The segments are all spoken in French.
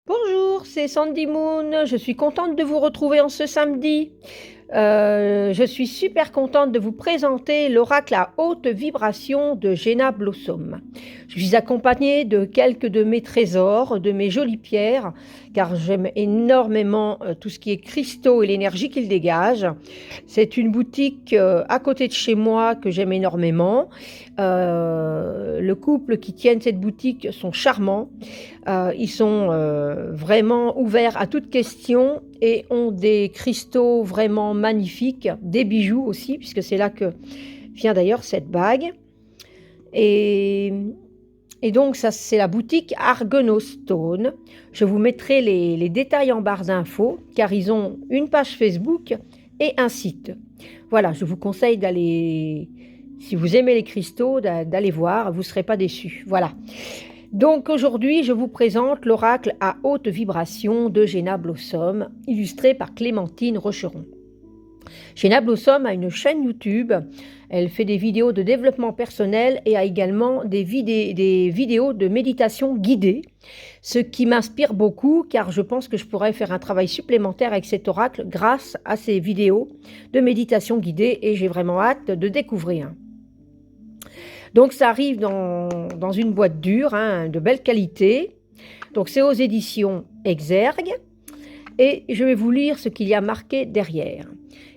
Bonjour, c'est Sandy Moon. Je suis contente de vous retrouver en ce samedi. Je suis super contente de vous présenter l'oracle à haute vibration de Jenna Blossom. Je suis accompagnée de quelques de mes trésors, de mes jolies pierres, car j'aime énormément tout ce qui est cristaux et l'énergie qu'ils dégagent. C'est une boutique à côté de chez moi que j'aime énormément. Le couple qui tiennent cette boutique sont charmants. Ils sont vraiment ouverts à toute question et ont des cristaux vraiment magnifiques, des bijoux aussi, puisque c'est là que vient d'ailleurs cette bague. Et donc, ça, c'est la boutique Argono Stone. Je vous mettrai les détails en barre d'infos, car ils ont une page Facebook et un site. Voilà, je vous conseille d'aller, si vous aimez les cristaux, d'aller voir, vous ne serez pas déçus. Voilà. Donc aujourd'hui, je vous présente l'oracle à haute vibration de Jenna Blossom, illustré par Clémentine Rocheron. Jenna Blossom a une chaîne YouTube, elle fait des vidéos de développement personnel et a également des vidéos de méditation guidée, ce qui m'inspire beaucoup car je pense que je pourrais faire un travail supplémentaire avec cet oracle grâce à ces vidéos de méditation guidée et j'ai vraiment hâte de découvrir. Donc ça arrive dans une boîte dure, de belle qualité. Donc c'est aux éditions Exergue. Et je vais vous lire ce qu'il y a marqué derrière.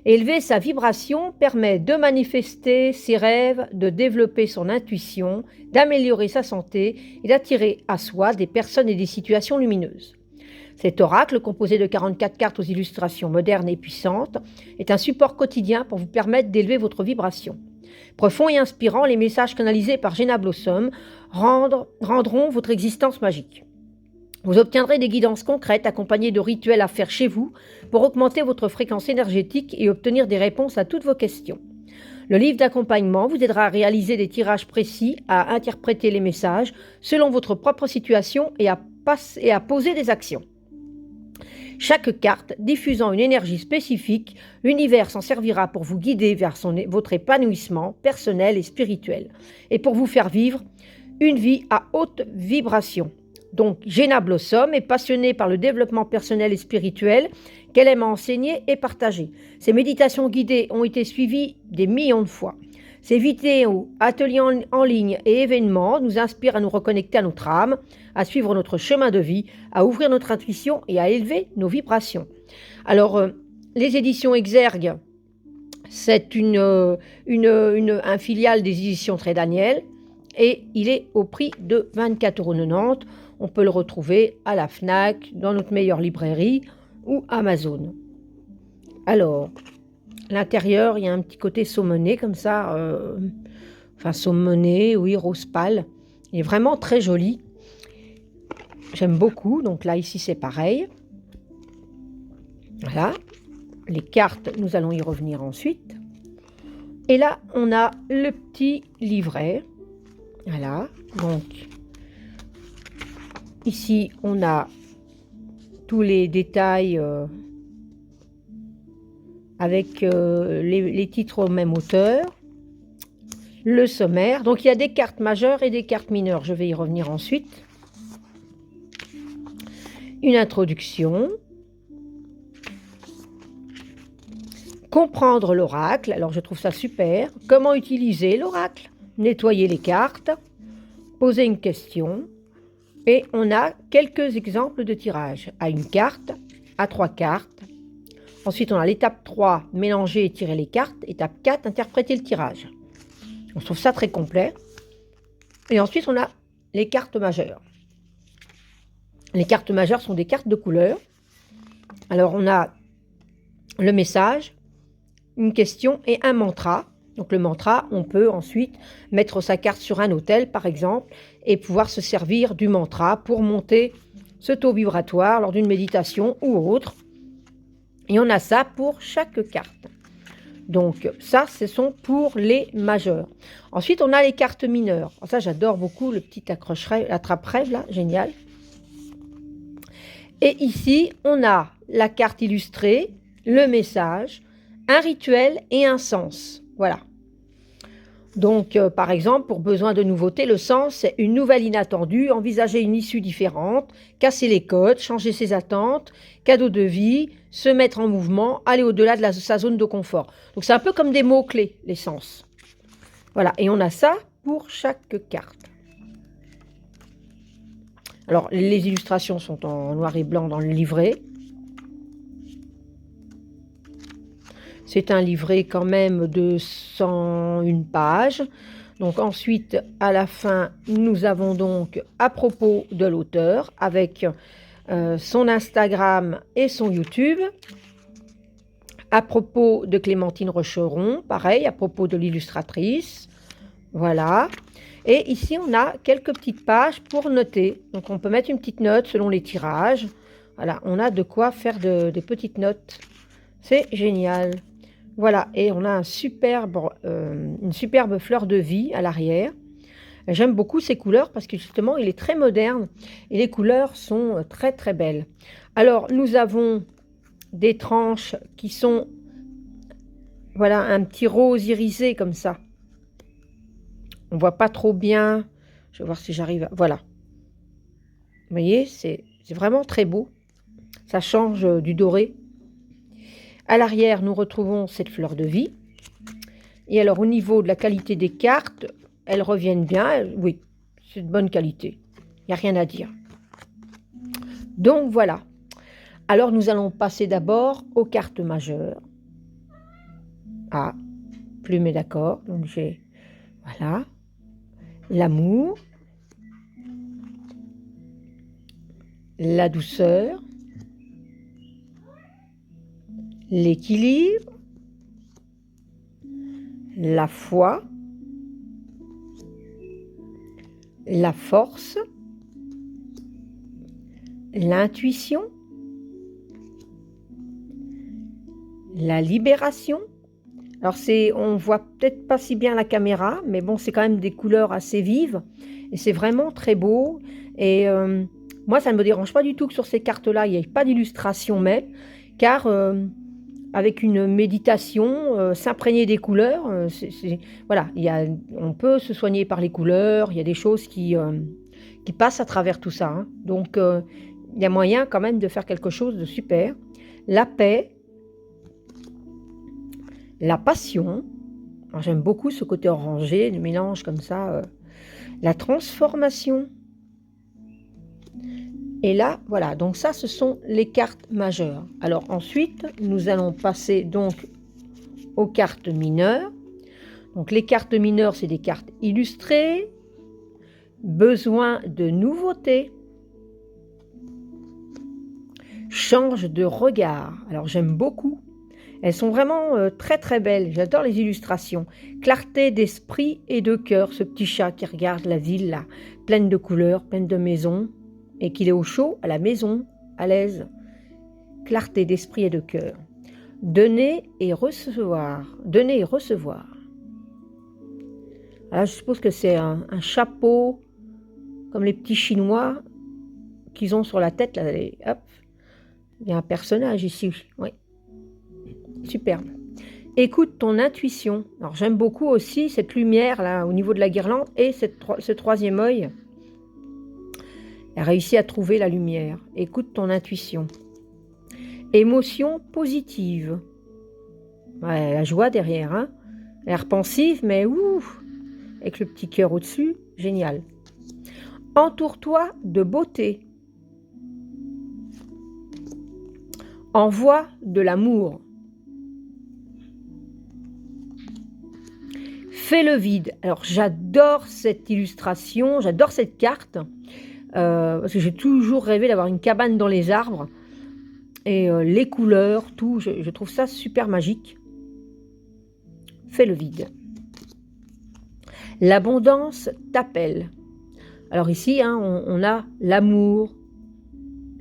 Élever sa vibration permet de manifester ses rêves, de développer son intuition, d'améliorer sa santé et d'attirer à soi des personnes et des situations lumineuses. Cet oracle, composé de 44 cartes aux illustrations modernes et puissantes, est un support quotidien pour vous permettre d'élever votre vibration. Profonds et inspirants, les messages canalisés par Jenna Blossom rendront votre existence magique. Vous obtiendrez des guidances concrètes accompagnées de rituels à faire chez vous pour augmenter votre fréquence énergétique et obtenir des réponses à toutes vos questions. Le livre d'accompagnement vous aidera à réaliser des tirages précis, à interpréter les messages selon votre propre situation et à poser des actions. Chaque carte diffusant une énergie spécifique, l'univers s'en servira pour vous guider vers votre épanouissement personnel et spirituel et pour vous faire vivre une vie à haute vibration. Donc, Jenna Blossom est passionnée par le développement personnel et spirituel qu'elle aime enseigner et partager. Ses méditations guidées ont été suivies des millions de fois. Ces vidéos, ateliers en ligne et événements nous inspirent à nous reconnecter à notre âme, à suivre notre chemin de vie, à ouvrir notre intuition et à élever nos vibrations. Alors, les éditions Exergue, c'est un filiale des éditions Très Daniel et il est au prix de 24,90 €. On peut le retrouver à la Fnac, dans notre meilleure librairie ou Amazon. Alors, l'intérieur, il y a un petit côté saumoné comme ça, saumoné, oui, rose pâle. Il est vraiment très joli. J'aime beaucoup, donc là, ici, c'est pareil. Voilà, les cartes, nous allons y revenir ensuite. Et là, on a le petit livret. Voilà, donc ici, on a tous les détails avec les titres au même auteur, le sommaire. Donc, il y a des cartes majeures et des cartes mineures. Je vais y revenir ensuite. Une introduction. Comprendre l'oracle. Alors, je trouve ça super. Comment utiliser l'oracle? Nettoyer les cartes. Poser une question. Et on a quelques exemples de tirage. À une carte, à 3 cartes. Ensuite, on a l'étape 3, mélanger et tirer les cartes. Étape 4, interpréter le tirage. On trouve ça très complet. Et ensuite, on a les cartes majeures. Les cartes majeures sont des cartes de couleur. Alors, on a le message, une question et un mantra. Donc, le mantra, on peut ensuite mettre sa carte sur un autel, par exemple, et pouvoir se servir du mantra pour monter ce taux vibratoire lors d'une méditation ou autre. Et on a ça pour chaque carte. Donc ça, ce sont pour les majeurs. Ensuite, on a les cartes mineures. Alors ça, j'adore beaucoup le petit attrape-rêve, là, génial. Et ici, on a la carte illustrée, le message, un rituel et un sens. Voilà. Donc, par exemple, pour besoin de nouveautés, le sens, c'est une nouvelle inattendue, envisager une issue différente, casser les codes, changer ses attentes, cadeau de vie, se mettre en mouvement, aller au-delà de sa zone de confort. Donc, c'est un peu comme des mots-clés, les sens. Voilà, et on a ça pour chaque carte. Alors, les illustrations sont en noir et blanc dans le livret. C'est un livret quand même de 101 pages. Donc ensuite, à la fin, nous avons donc à propos de l'auteur avec son Instagram et son YouTube. À propos de Clémentine Rocheron, pareil, à propos de l'illustratrice. Voilà. Et ici, on a quelques petites pages pour noter. Donc on peut mettre une petite note selon les tirages. Voilà, on a de quoi faire des petites notes. C'est génial. Voilà, et on a une superbe fleur de vie à l'arrière. J'aime beaucoup ces couleurs parce que justement, il est très moderne et les couleurs sont très très belles. Alors, nous avons des tranches qui sont, voilà, un petit rose irisé comme ça. On voit pas trop bien. Je vais voir si j'arrive à... Voilà. Vous voyez, c'est vraiment très beau. Ça change du doré. À l'arrière, nous retrouvons cette fleur de vie. Et alors, au niveau de la qualité des cartes, elles reviennent bien. Oui, c'est de bonne qualité. Il n'y a rien à dire. Donc, voilà. Alors, nous allons passer d'abord aux cartes majeures. Ah, plume est d'accord. Donc, j'ai... Voilà. L'amour. La douceur. L'équilibre. La foi, la force, l'intuition, la libération. Alors on voit peut-être pas si bien la caméra, mais bon, c'est quand même des couleurs assez vives et c'est vraiment très beau. Et moi, ça ne me dérange pas du tout que sur ces cartes-là, il n'y ait pas d'illustration, mais car avec une méditation, s'imprégner des couleurs, voilà, on peut se soigner par les couleurs, il y a des choses qui passent à travers tout ça. Hein. Donc, il y a moyen quand même de faire quelque chose de super. La paix, la passion, j'aime beaucoup ce côté orangé, le mélange comme ça, la transformation. Et là, voilà, donc ça, ce sont les cartes majeures. Alors ensuite, nous allons passer donc aux cartes mineures. Donc les cartes mineures, c'est des cartes illustrées. Besoin de nouveautés. Change de regard. Alors j'aime beaucoup. Elles sont vraiment très très belles. J'adore les illustrations. Clarté d'esprit et de cœur. Ce petit chat qui regarde la ville là, pleine de couleurs, pleine de maisons. Et qu'il est au chaud, à la maison, à l'aise. Clarté d'esprit et de cœur. Donner et recevoir. Donner et recevoir. Alors, je suppose que c'est un chapeau, comme les petits Chinois qu'ils ont sur la tête. Là, hop. Il y a un personnage ici. Oui. Superbe. Écoute ton intuition. Alors, j'aime beaucoup aussi cette lumière là au niveau de la guirlande et ce troisième œil. Elle a réussi à trouver la lumière. Écoute ton intuition. Émotion positive. Ouais, la joie derrière. Hein. L'air pensive, mais ouf, avec le petit cœur au-dessus. Génial. Entoure-toi de beauté. Envoie de l'amour. Fais le vide. Alors, j'adore cette illustration, j'adore cette carte. Parce que j'ai toujours rêvé d'avoir une cabane dans les arbres. Et les couleurs, tout, je trouve ça super magique. Fais le vide. L'abondance t'appelle. Alors ici, hein, on a l'amour,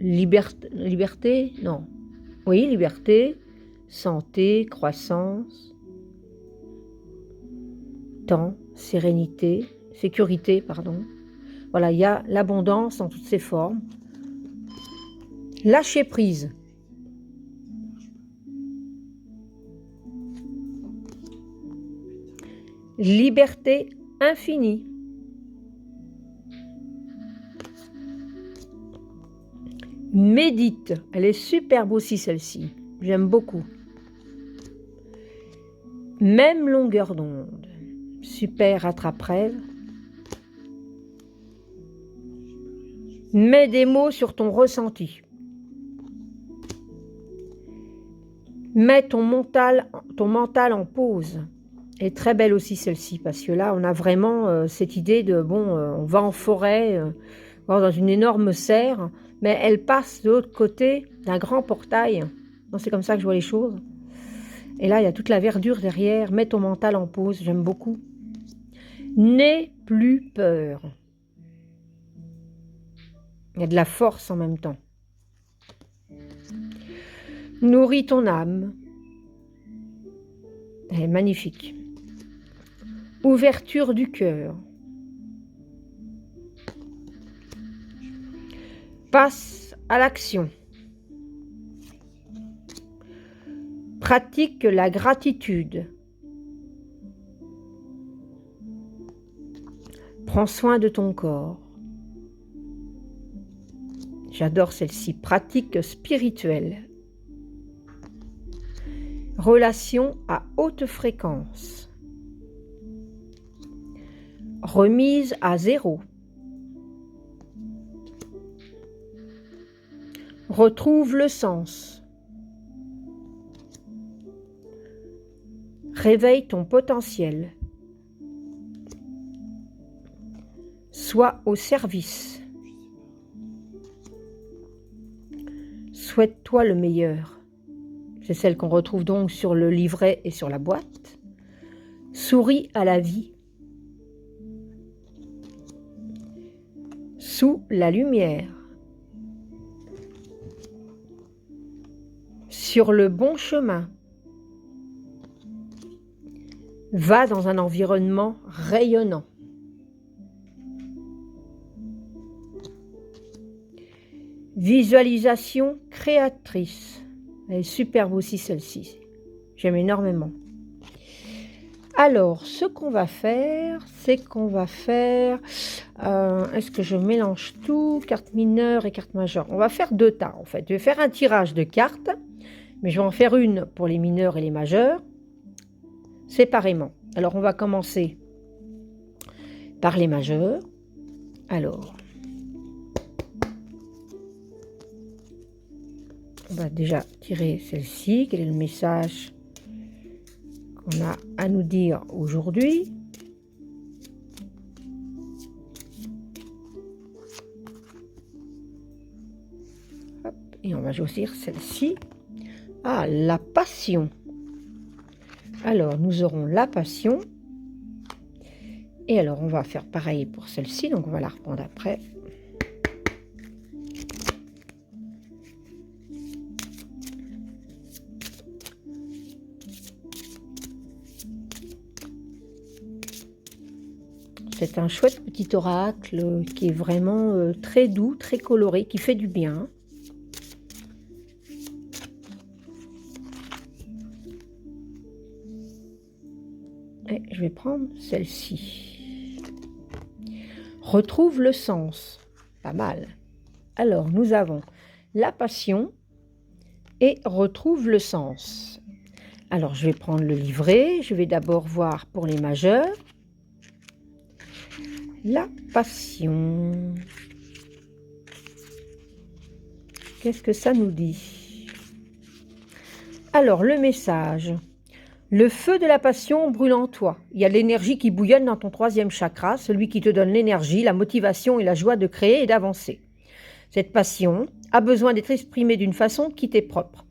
liberté, non. Oui, liberté, santé, croissance, temps, sérénité, sécurité, pardon. Voilà, il y a l'abondance dans toutes ses formes. Lâcher prise. liberté infinie. Médite, elle est superbe aussi celle-ci, j'aime beaucoup. Même longueur d'onde, super attrape-rêve. Mets des mots sur ton ressenti. Mets ton mental en pause. Elle est très belle aussi celle-ci, parce que là, on a vraiment cette idée de, on va en forêt, dans une énorme serre, mais elle passe de l'autre côté d'un grand portail. C'est comme ça que je vois les choses. Et là, il y a toute la verdure derrière. Mets ton mental en pause, j'aime beaucoup. N'aie plus peur. Il y a de la force en même temps. Nourris ton âme. Elle est magnifique. Ouverture du cœur. Passe à l'action. Pratique la gratitude. Prends soin de ton corps. J'adore celle-ci. Pratique spirituelle. Relation à haute fréquence. Remise à zéro. Retrouve le sens. Réveille ton potentiel. Sois au service. Souhaite-toi le meilleur. C'est celle qu'on retrouve donc sur le livret et sur la boîte. Souris à la vie. Sous la lumière. Sur le bon chemin. Va dans un environnement rayonnant. Visualisation créatrice. Elle est superbe aussi celle-ci. J'aime énormément. Alors, ce qu'on va faire, c'est qu'on va faire... est-ce que je mélange tout? Carte mineure et carte majeure. On va faire 2 tas en fait. Je vais faire un tirage de cartes, mais je vais en faire une pour les mineurs et les majeurs, séparément. Alors, on va commencer par les majeurs. Alors... on va déjà tirer celle-ci. Quel est le message qu'on a à nous dire aujourd'hui? Et on va choisir celle-ci. Ah, la passion. Alors, nous aurons la passion. Et alors, on va faire pareil pour celle-ci. Donc, on va la reprendre après. C'est un chouette petit oracle qui est vraiment très doux, très coloré, qui fait du bien. Et je vais prendre celle-ci. Retrouve le sens. Pas mal. Alors, nous avons la passion et retrouve le sens. Alors, je vais prendre le livret. Je vais d'abord voir pour les majeurs. La passion. Qu'est-ce que ça nous dit? Alors, le message. Le feu de la passion brûle en toi. Il y a l'énergie qui bouillonne dans ton 3e chakra, celui qui te donne l'énergie, la motivation et la joie de créer et d'avancer. Cette passion a besoin d'être exprimée d'une façon qui t'est propre.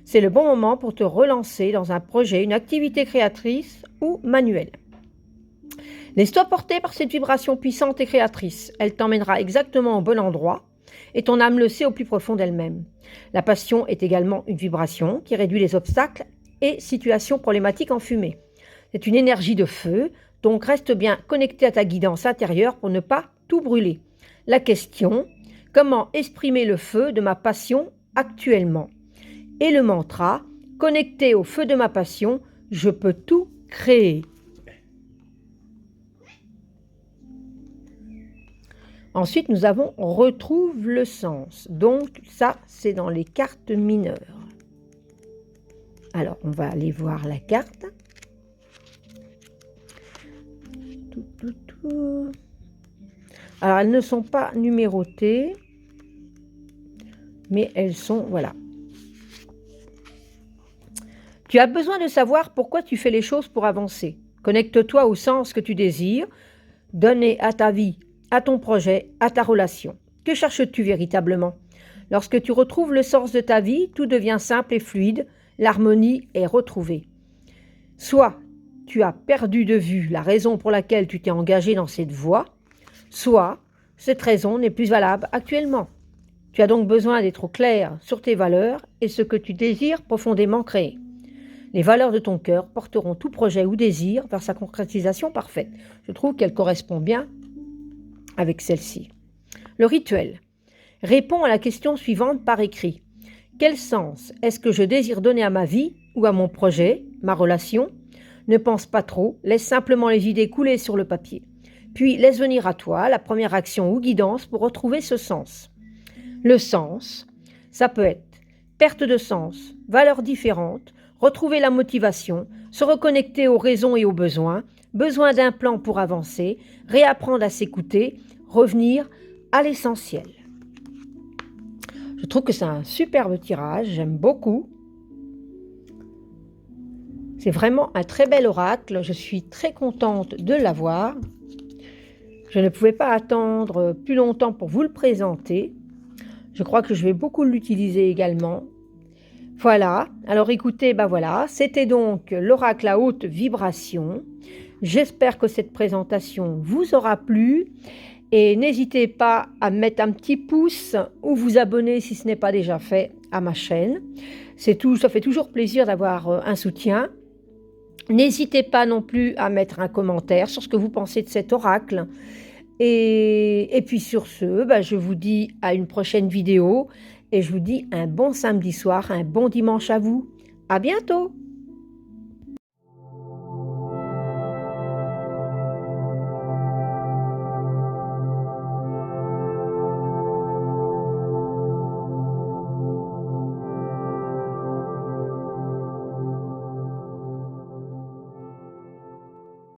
C'est le bon moment pour te relancer dans un projet, une activité créatrice ou manuelle. Laisse-toi porter par cette vibration puissante et créatrice. Elle t'emmènera exactement au bon endroit et ton âme le sait au plus profond d'elle-même. La passion est également une vibration qui réduit les obstacles et situations problématiques en fumée. C'est une énergie de feu, donc reste bien connecté à ta guidance intérieure pour ne pas tout brûler. La question, comment exprimer le feu de ma passion actuellement? Et le mantra, connecté au feu de ma passion, je peux tout créer. Ensuite, nous avons retrouve le sens. Donc, ça, c'est dans les cartes mineures. Alors, on va aller voir la carte. Alors, elles ne sont pas numérotées, mais elles sont, voilà. Tu as besoin de savoir pourquoi tu fais les choses pour avancer. Connecte-toi au sens que tu désires, donner à ta vie, à ton projet, à ta relation. Que cherches-tu véritablement? Lorsque tu retrouves le sens de ta vie, tout devient simple et fluide, l'harmonie est retrouvée. Soit tu as perdu de vue la raison pour laquelle tu t'es engagé dans cette voie, soit cette raison n'est plus valable actuellement. Tu as donc besoin d'être au clair sur tes valeurs et ce que tu désires profondément créer. Les valeurs de ton cœur porteront tout projet ou désir vers sa concrétisation parfaite. Je trouve qu'elle correspond bien avec celle-ci. Le rituel. Réponds à la question suivante par écrit. Quel sens est-ce que je désire donner à ma vie ou à mon projet, ma relation? Ne pense pas trop, laisse simplement les idées couler sur le papier. Puis laisse venir à toi la première action ou guidance pour retrouver ce sens. Le sens, ça peut être perte de sens, valeurs différentes, retrouver la motivation, se reconnecter aux raisons et aux besoins, besoin d'un plan pour avancer, réapprendre à s'écouter, revenir à l'essentiel. Je trouve que c'est un superbe tirage, j'aime beaucoup. C'est vraiment un très bel oracle, je suis très contente de l'avoir. Je ne pouvais pas attendre plus longtemps pour vous le présenter. Je crois que je vais beaucoup l'utiliser également. Voilà, alors écoutez, voilà, c'était donc l'oracle à haute vibration. J'espère que cette présentation vous aura plu et n'hésitez pas à mettre un petit pouce ou vous abonner si ce n'est pas déjà fait à ma chaîne. Ça fait toujours plaisir d'avoir un soutien. N'hésitez pas non plus à mettre un commentaire sur ce que vous pensez de cet oracle. Et puis sur ce, je vous dis à une prochaine vidéo et je vous dis un bon samedi soir, un bon dimanche à vous. À bientôt!